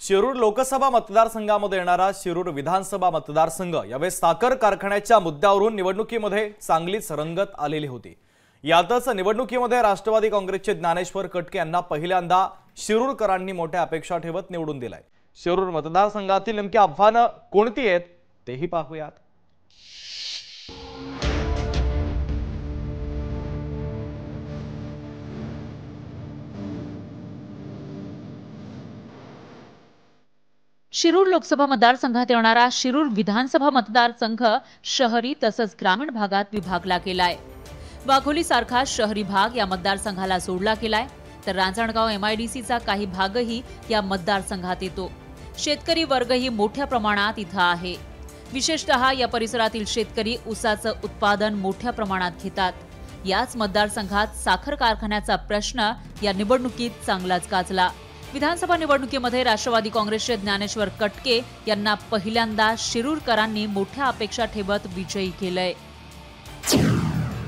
शिरूर लोकसभा मतदारसंघामध्ये येणारा शिरूर विधानसभा मतदारसंघ यावेळी साखर कारखान्याच्या मुद्द्यावरून निवडणुकीमध्ये चांगलीच रंगत आलेली होती। यातच निवडणुकीमध्ये राष्ट्रवादी काँग्रेसचे ज्ञानेश्वर कटके यांना पहिल्यांदा शिरूरकरांनी मोठ्या अपेक्षा ठेवत निवडून दिलाय। शिरूर मतदारसंघातील नेमकी आव्हानं कोणती आहेत तेही पाहूयात। शिरूर लोकसभा मतदारसंघात येणारा शिरूर विधानसभा मतदारसंघ शहरी तसंच ग्रामीण भागात विभागला गेलाय। वाघोली सारखा शहरी भाग या मतदारसंघाला जोडला गेलाय, तर रांजणगाव MIDCचा काही भागही या मतदारसंघात येतो। शेतकरी वर्गही मोठ्या प्रमाणात इथं आहे। विशेषतः या परिसरातील शेतकरी ऊसाचं उत्पादन मोठ्या प्रमाणात घेतात। याच मतदारसंघात साखर कारखान्याचा प्रश्न या निवडणुकीत चांगलाच गाजला। विधानसभा निवडणुकीमध्ये राष्ट्रवादी काँग्रेसचे ज्ञानेश्वर कटके यांना पहिल्यांदा शिरूरकरांनी मोठ्या अपेक्षा ठेवत विजयी केलंय।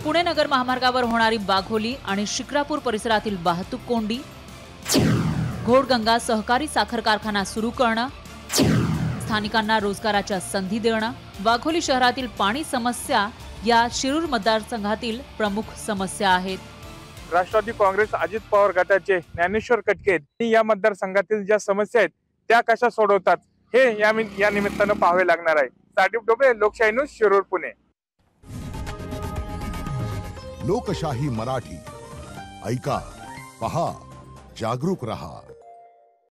पुणे नगर महामार्गावर होणारी वाघोली आणि शिक्रापूर परिसरातील वाहतूक कोंडी, घोडगंगा सहकारी साखर कारखाना सुरू करणं, स्थानिकांना रोजगाराच्या संधी देणं, वाघोली शहरातील पाणी समस्या या शिरूर मतदारसंघातील प्रमुख समस्या आहेत। राष्ट्रवादी काँग्रेस अजित पवार गटाचे ज्ञानेश्वर कटके या मतदारसंघातील ज्या समस्या आहेत त्या कशा सोडवतात हे या निमित्तानं पाहावे लागणार आहे। सादिक डोबे, लोकशाही न्यूज, शिरूर, पुणे। लोकशाही मराठी ऐका, पहा, जागरूक रहा।